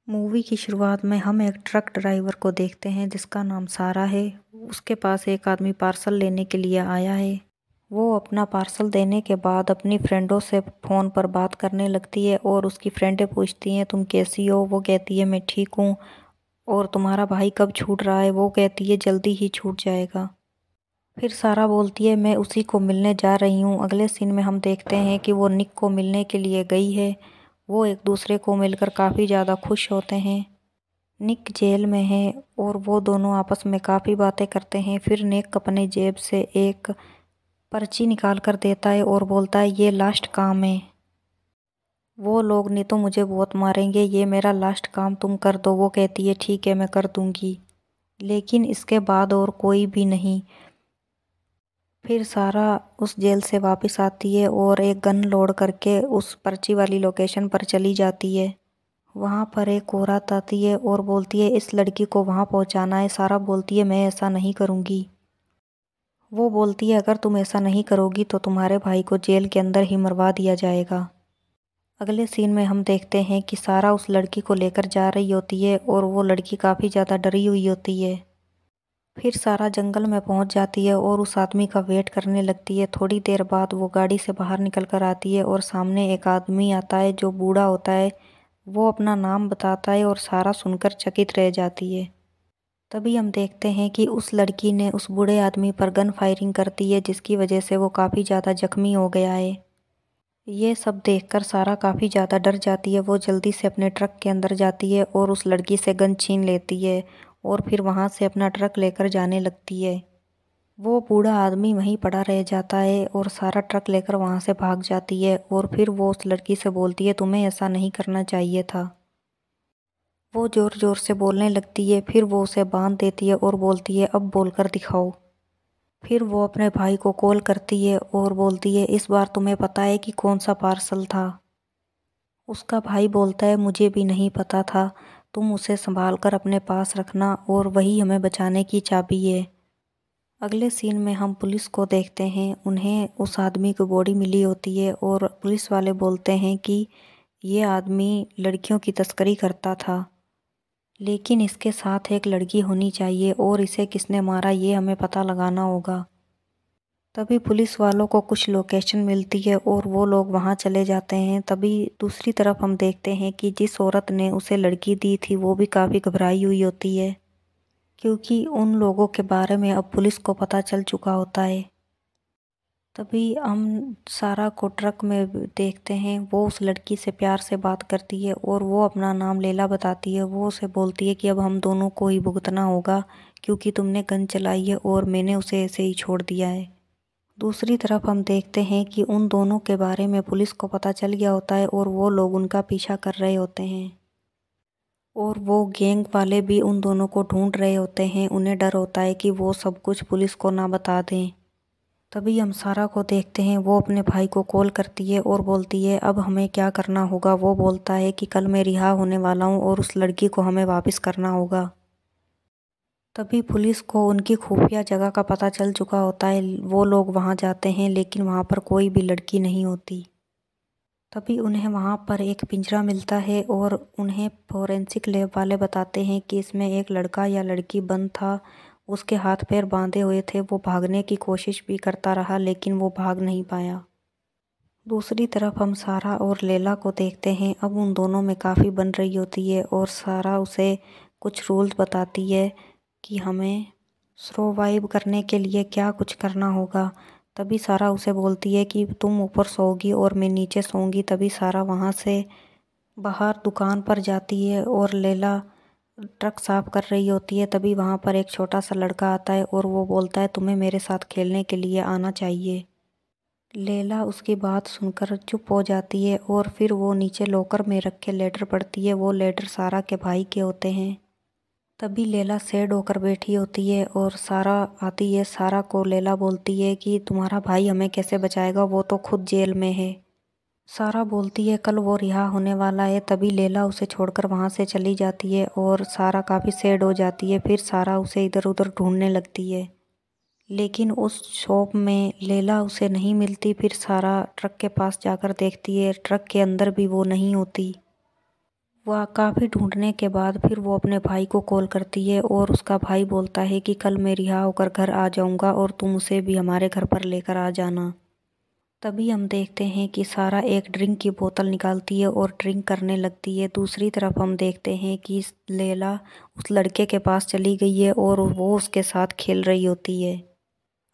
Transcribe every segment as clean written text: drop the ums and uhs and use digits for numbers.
Movie की शुरुआत में हम एक ट्रक ड्राइवर को देखते हैं जिसका नाम सारा है। उसके पास एक आदमी पार्सल लेने के लिए आया है। वो अपना पार्सल देने के बाद अपनी फ्रेंडों से फ़ोन पर बात करने लगती है और उसकी फ्रेंडें पूछती हैं तुम कैसी हो। वो कहती है मैं ठीक हूँ। और तुम्हारा भाई कब छूट रहा है। वो कहती है जल्दी ही छूट जाएगा। फिर सारा बोलती है मैं उसी को मिलने जा रही हूँ। अगले सीन में हम देखते हैं कि वो निक को मिलने के लिए गई है। वो एक दूसरे को मिलकर काफ़ी ज़्यादा खुश होते हैं। निक जेल में है और वो दोनों आपस में काफ़ी बातें करते हैं। फिर निक अपने जेब से एक पर्ची निकाल कर देता है और बोलता है ये लास्ट काम है। वो लोग नहीं तो मुझे बहुत मारेंगे, ये मेरा लास्ट काम तुम कर दो। वो कहती है ठीक है मैं कर दूंगी। लेकिन इसके बाद और कोई भी नहीं। फिर सारा उस जेल से वापस आती है और एक गन लोड करके उस पर्ची वाली लोकेशन पर चली जाती है। वहाँ पर एक औरत आती है और बोलती है इस लड़की को वहाँ पहुँचाना है। सारा बोलती है मैं ऐसा नहीं करूँगी। वो बोलती है अगर तुम ऐसा नहीं करोगी तो तुम्हारे भाई को जेल के अंदर ही मरवा दिया जाएगा। अगले सीन में हम देखते हैं कि सारा उस लड़की को लेकर जा रही होती है और वो लड़की काफ़ी ज़्यादा डरी हुई होती है। फिर सारा जंगल में पहुंच जाती है और उस आदमी का वेट करने लगती है। थोड़ी देर बाद वो गाड़ी से बाहर निकल कर आती है और सामने एक आदमी आता है जो बूढ़ा होता है। वो अपना नाम बताता है और सारा सुनकर चकित रह जाती है। तभी हम देखते हैं कि उस लड़की ने उस बूढ़े आदमी पर गन फायरिंग कर दी है जिसकी वजह से वो काफ़ी ज़्यादा जख्मी हो गया है। ये सब देखकर सारा काफ़ी ज़्यादा डर जाती है। वो जल्दी से अपने ट्रक के अंदर जाती है और उस लड़की से गन छीन लेती है और फिर वहाँ से अपना ट्रक लेकर जाने लगती है। वो बूढ़ा आदमी वहीं पड़ा रह जाता है और सारा ट्रक लेकर वहाँ से भाग जाती है और फिर वो उस लड़की से बोलती है तुम्हें ऐसा नहीं करना चाहिए था। वो ज़ोर ज़ोर से बोलने लगती है। फिर वो उसे बांध देती है और बोलती है अब बोलकर दिखाओ। फिर वो अपने भाई को कॉल करती है और बोलती है इस बार तुम्हें पता है कि कौन सा पार्सल था। उसका भाई बोलता है मुझे भी नहीं पता था, तुम उसे संभाल कर अपने पास रखना और वही हमें बचाने की चाबी है। अगले सीन में हम पुलिस को देखते हैं। उन्हें उस आदमी की बॉडी मिली होती है और पुलिस वाले बोलते हैं कि ये आदमी लड़कियों की तस्करी करता था, लेकिन इसके साथ एक लड़की होनी चाहिए और इसे किसने मारा ये हमें पता लगाना होगा। तभी पुलिस वालों को कुछ लोकेशन मिलती है और वो लोग वहाँ चले जाते हैं। तभी दूसरी तरफ हम देखते हैं कि जिस औरत ने उसे लड़की दी थी वो भी काफ़ी घबराई हुई होती है, क्योंकि उन लोगों के बारे में अब पुलिस को पता चल चुका होता है। तभी हम सारा को ट्रक में देखते हैं। वो उस लड़की से प्यार से बात करती है और वो अपना नाम लैला बताती है। वो उसे बोलती है कि अब हम दोनों को ही भुगतना होगा क्योंकि तुमने गन चलाई है और मैंने उसे ऐसे ही छोड़ दिया है। दूसरी तरफ हम देखते हैं कि उन दोनों के बारे में पुलिस को पता चल गया होता है और वो लोग उनका पीछा कर रहे होते हैं और वो गैंग वाले भी उन दोनों को ढूंढ रहे होते हैं। उन्हें डर होता है कि वो सब कुछ पुलिस को ना बता दें। तभी हम सारा को देखते हैं। वो अपने भाई को कॉल करती है और बोलती है अब हमें क्या करना होगा। वो बोलता है कि कल मैं रिहा होने वाला हूँ और उस लड़की को हमें वापस करना होगा। तभी पुलिस को उनकी खुफिया जगह का पता चल चुका होता है। वो लोग वहाँ जाते हैं लेकिन वहाँ पर कोई भी लड़की नहीं होती। तभी उन्हें वहाँ पर एक पिंजरा मिलता है और उन्हें फोरेंसिक लैब वाले बताते हैं कि इसमें एक लड़का या लड़की बंद था। उसके हाथ पैर बांधे हुए थे। वो भागने की कोशिश भी करता रहा लेकिन वो भाग नहीं पाया। दूसरी तरफ हम सारा और लैला को देखते हैं। अब उन दोनों में काफ़ी बन रही होती है और सारा उसे कुछ रूल्स बताती है कि हमें सर्वाइव करने के लिए क्या कुछ करना होगा। तभी सारा उसे बोलती है कि तुम ऊपर सोओगी और मैं नीचे सोऊंगी। तभी सारा वहाँ से बाहर दुकान पर जाती है और लैला ट्रक साफ कर रही होती है। तभी वहाँ पर एक छोटा सा लड़का आता है और वो बोलता है तुम्हें मेरे साथ खेलने के लिए आना चाहिए। लैला उसकी बात सुनकर चुप हो जाती है और फिर वो नीचे लॉकर में रखे लेटर पढ़ती है। वो लेटर सारा के भाई के होते हैं। तभी लैला सैड होकर बैठी होती है और सारा आती है। सारा को लैला बोलती है कि तुम्हारा भाई हमें कैसे बचाएगा, वो तो खुद जेल में है। सारा बोलती है कल वो रिहा होने वाला है। तभी लैला उसे छोड़कर वहाँ से चली जाती है और सारा काफ़ी सैड हो जाती है। फिर सारा उसे इधर उधर ढूंढने लगती है लेकिन उस शॉप में लैला उसे नहीं मिलती। फिर सारा ट्रक के पास जाकर देखती है, ट्रक के अंदर भी वो नहीं होती। वह काफ़ी ढूंढने के बाद फिर वो अपने भाई को कॉल करती है और उसका भाई बोलता है कि कल मैं रिहा होकर घर आ जाऊंगा और तुम उसे भी हमारे घर पर लेकर आ जाना। तभी हम देखते हैं कि सारा एक ड्रिंक की बोतल निकालती है और ड्रिंक करने लगती है। दूसरी तरफ हम देखते हैं कि लैला उस लड़के के पास चली गई है और वो उसके साथ खेल रही होती है।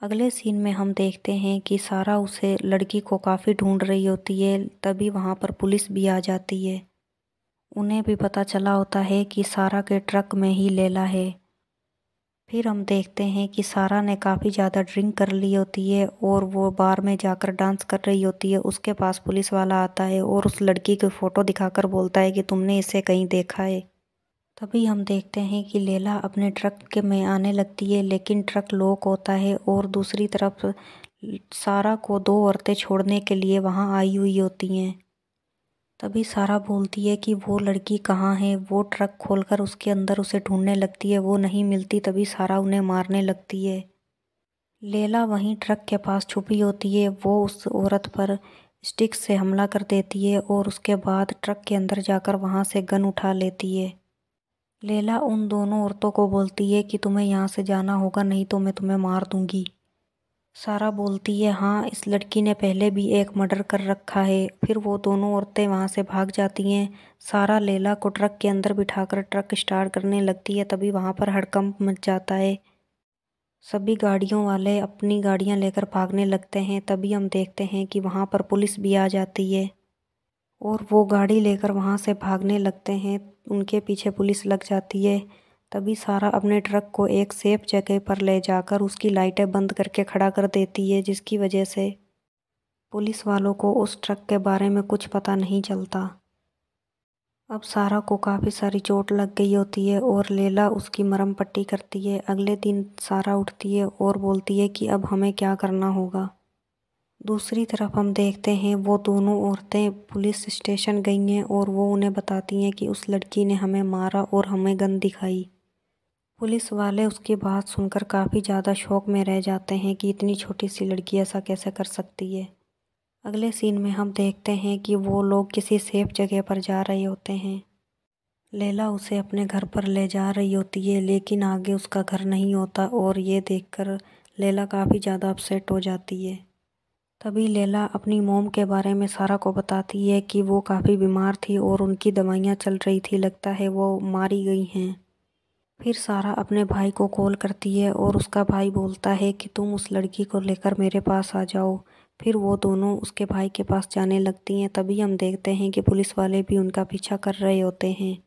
अगले सीन में हम देखते हैं कि सारा उसे लड़की को काफ़ी ढूंढ रही होती है। तभी वहाँ पर पुलिस भी आ जाती है। उन्हें भी पता चला होता है कि सारा के ट्रक में ही लैला है। फिर हम देखते हैं कि सारा ने काफ़ी ज़्यादा ड्रिंक कर ली होती है और वो बार में जाकर डांस कर रही होती है। उसके पास पुलिस वाला आता है और उस लड़की की फ़ोटो दिखाकर बोलता है कि तुमने इसे कहीं देखा है। तभी हम देखते हैं कि लैला अपने ट्रक के में आने लगती है, लेकिन ट्रक लॉक होता है और दूसरी तरफ सारा को दो औरतें छोड़ने के लिए वहाँ आई हुई होती हैं। तभी सारा बोलती है कि वो लड़की कहाँ है। वो ट्रक खोलकर उसके अंदर उसे ढूंढने लगती है, वो नहीं मिलती। तभी सारा उन्हें मारने लगती है। लैला वहीं ट्रक के पास छुपी होती है। वो उस औरत पर स्टिक से हमला कर देती है और उसके बाद ट्रक के अंदर जाकर वहाँ से गन उठा लेती है। लैला उन दोनों औरतों को बोलती है कि तुम्हें यहाँ से जाना होगा, नहीं तो मैं तुम्हें मार दूंगी। सारा बोलती है हाँ, इस लड़की ने पहले भी एक मर्डर कर रखा है। फिर वो दोनों औरतें वहाँ से भाग जाती हैं। सारा लैला को ट्रक के अंदर बिठाकर ट्रक स्टार्ट करने लगती है। तभी वहाँ पर हड़कंप मच जाता है। सभी गाड़ियों वाले अपनी गाड़ियाँ लेकर भागने लगते हैं। तभी हम देखते हैं कि वहाँ पर पुलिस भी आ जाती है और वो गाड़ी लेकर वहाँ से भागने लगते हैं। उनके पीछे पुलिस लग जाती है। तभी सारा अपने ट्रक को एक सेफ जगह पर ले जाकर उसकी लाइटें बंद करके खड़ा कर देती है, जिसकी वजह से पुलिस वालों को उस ट्रक के बारे में कुछ पता नहीं चलता। अब सारा को काफ़ी सारी चोट लग गई होती है और लैला उसकी मरहम पट्टी करती है। अगले दिन सारा उठती है और बोलती है कि अब हमें क्या करना होगा। दूसरी तरफ हम देखते हैं वो दोनों औरतें पुलिस स्टेशन गई हैं और वो उन्हें बताती हैं कि उस लड़की ने हमें मारा और हमें गन दिखाई। पुलिस वाले उसकी बात सुनकर काफ़ी ज़्यादा शौक में रह जाते हैं कि इतनी छोटी सी लड़की ऐसा कैसे कर सकती है। अगले सीन में हम देखते हैं कि वो लोग किसी सेफ जगह पर जा रहे होते हैं। लैला उसे अपने घर पर ले जा रही होती है, लेकिन आगे उसका घर नहीं होता और ये देखकर लैला काफ़ी ज़्यादा अपसेट हो जाती है। तभी लैला अपनी मॉम के बारे में सारा को बताती है कि वो काफ़ी बीमार थी और उनकी दवाइयाँ चल रही थी, लगता है वो मारी गई हैं। फिर सारा अपने भाई को कॉल करती है और उसका भाई बोलता है कि तुम उस लड़की को लेकर मेरे पास आ जाओ। फिर वो दोनों उसके भाई के पास जाने लगती हैं। तभी हम देखते हैं कि पुलिस वाले भी उनका पीछा कर रहे होते हैं।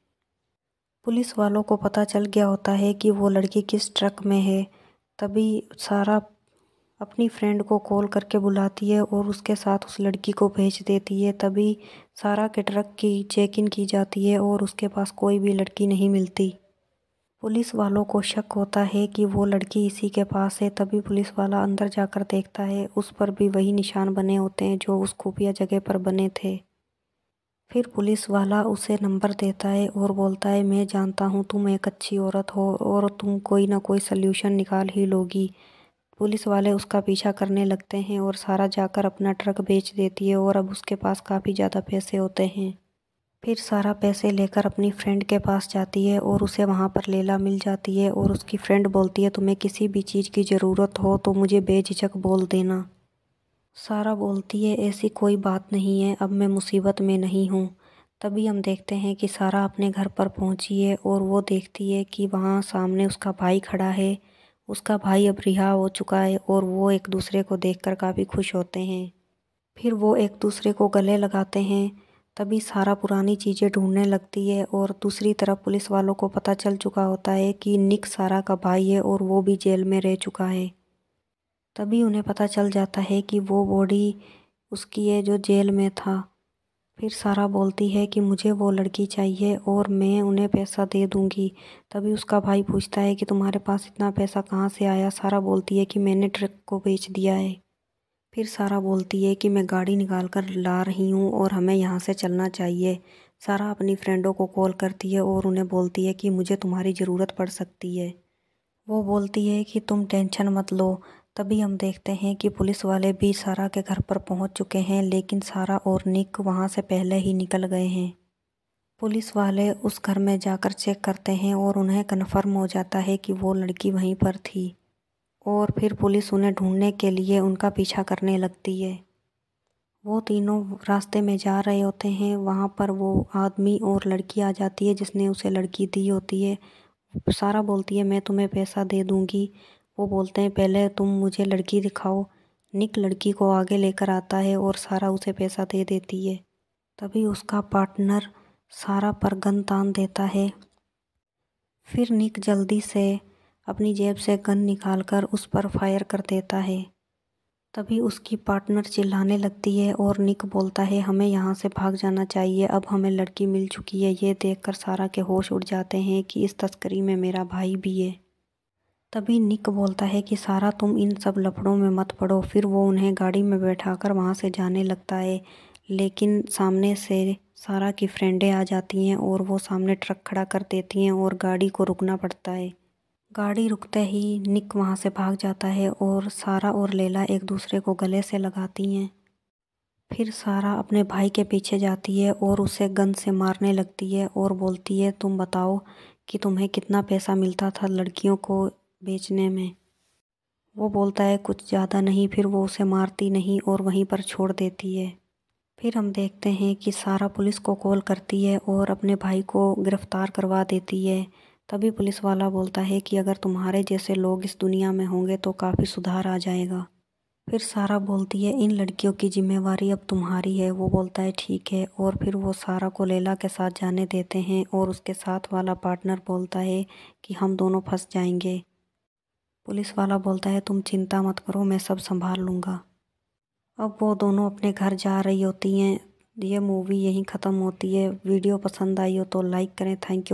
पुलिस वालों को पता चल गया होता है कि वो लड़की किस ट्रक में है। तभी सारा अपनी फ्रेंड को कॉल करके बुलाती है और उसके साथ उस लड़की को भेज देती है। तभी सारा के ट्रक की चेक इन की जाती है और उसके पास कोई भी लड़की नहीं मिलती। पुलिस वालों को शक होता है कि वो लड़की इसी के पास है। तभी पुलिस वाला अंदर जाकर देखता है, उस पर भी वही निशान बने होते हैं जो उस खुफिया जगह पर बने थे। फिर पुलिस वाला उसे नंबर देता है और बोलता है मैं जानता हूँ तुम एक अच्छी औरत हो और तुम कोई ना कोई सल्यूशन निकाल ही लोगी। पुलिस वाले उसका पीछा करने लगते हैं और सारा जाकर अपना ट्रक बेच देती है और अब उसके पास काफ़ी ज़्यादा पैसे होते हैं। फिर सारा पैसे लेकर अपनी फ्रेंड के पास जाती है और उसे वहाँ पर लैला मिल जाती है और उसकी फ्रेंड बोलती है तुम्हें किसी भी चीज़ की ज़रूरत हो तो मुझे बेझिझक बोल देना। सारा बोलती है ऐसी कोई बात नहीं है, अब मैं मुसीबत में नहीं हूँ। तभी हम देखते हैं कि सारा अपने घर पर पहुँची है और वो देखती है कि वहाँ सामने उसका भाई खड़ा है। उसका भाई अब रिहा हो चुका है और वो एक दूसरे को देखकर काफ़ी खुश होते हैं। फिर वो एक दूसरे को गले लगाते हैं। तभी सारा पुरानी चीज़ें ढूंढने लगती है और दूसरी तरफ पुलिस वालों को पता चल चुका होता है कि निक सारा का भाई है और वो भी जेल में रह चुका है। तभी उन्हें पता चल जाता है कि वो बॉडी उसकी है जो जेल में था। फिर सारा बोलती है कि मुझे वो लड़की चाहिए और मैं उन्हें पैसा दे दूंगी। तभी उसका भाई पूछता है कि तुम्हारे पास इतना पैसा कहाँ से आया। सारा बोलती है कि मैंने ट्रक को बेच दिया है। फिर सारा बोलती है कि मैं गाड़ी निकाल कर ला रही हूँ और हमें यहाँ से चलना चाहिए। सारा अपनी फ्रेंडों को कॉल करती है और उन्हें बोलती है कि मुझे तुम्हारी ज़रूरत पड़ सकती है। वो बोलती है कि तुम टेंशन मत लो। तभी हम देखते हैं कि पुलिस वाले भी सारा के घर पर पहुंच चुके हैं, लेकिन सारा और निक वहां से पहले ही निकल गए हैं। पुलिस वाले उस घर में जाकर चेक करते हैं और उन्हें कन्फर्म हो जाता है कि वो लड़की वहीं पर थी और फिर पुलिस उन्हें ढूंढने के लिए उनका पीछा करने लगती है। वो तीनों रास्ते में जा रहे होते हैं, वहाँ पर वो आदमी और लड़की आ जाती है जिसने उसे लड़की दी होती है। सारा बोलती है मैं तुम्हें पैसा दे दूँगी। वो बोलते हैं पहले तुम मुझे लड़की दिखाओ। निक लड़की को आगे लेकर आता है और सारा उसे पैसा दे देती है। तभी उसका पार्टनर सारा पर गन तान देता है। फिर निक जल्दी से अपनी जेब से गन निकालकर उस पर फायर कर देता है। तभी उसकी पार्टनर चिल्लाने लगती है और निक बोलता है हमें यहाँ से भाग जाना चाहिए, अब हमें लड़की मिल चुकी है। ये देखकर सारा के होश उड़ जाते हैं कि इस तस्करी में मेरा भाई भी है। तभी निक बोलता है कि सारा तुम इन सब लफड़ों में मत पड़ो। फिर वो उन्हें गाड़ी में बैठाकर वहाँ से जाने लगता है, लेकिन सामने से सारा की फ्रेंडें आ जाती हैं और वो सामने ट्रक खड़ा कर देती हैं और गाड़ी को रुकना पड़ता है। गाड़ी रुकते ही निक वहाँ से भाग जाता है और सारा और लैला एक दूसरे को गले से लगाती हैं। फिर सारा अपने भाई के पीछे जाती है और उसे गन से मारने लगती है और बोलती है तुम बताओ कि तुम्हें कितना पैसा मिलता था लड़कियों को बेचने में। वो बोलता है कुछ ज़्यादा नहीं। फिर वो उसे मारती नहीं और वहीं पर छोड़ देती है। फिर हम देखते हैं कि सारा पुलिस को कॉल करती है और अपने भाई को गिरफ्तार करवा देती है। तभी पुलिस वाला बोलता है कि अगर तुम्हारे जैसे लोग इस दुनिया में होंगे तो काफ़ी सुधार आ जाएगा। फिर सारा बोलती है इन लड़कियों की जिम्मेवारी अब तुम्हारी है। वो बोलता है ठीक है और फिर वो सारा को लैला के साथ जाने देते हैं और उसके साथ वाला पार्टनर बोलता है कि हम दोनों फंस जाएंगे। पुलिस वाला बोलता है तुम चिंता मत करो, मैं सब संभाल लूँगा। अब वो दोनों अपने घर जा रही होती हैं। ये मूवी यहीं ख़त्म होती है। वीडियो पसंद आई हो तो लाइक करें। Thank you.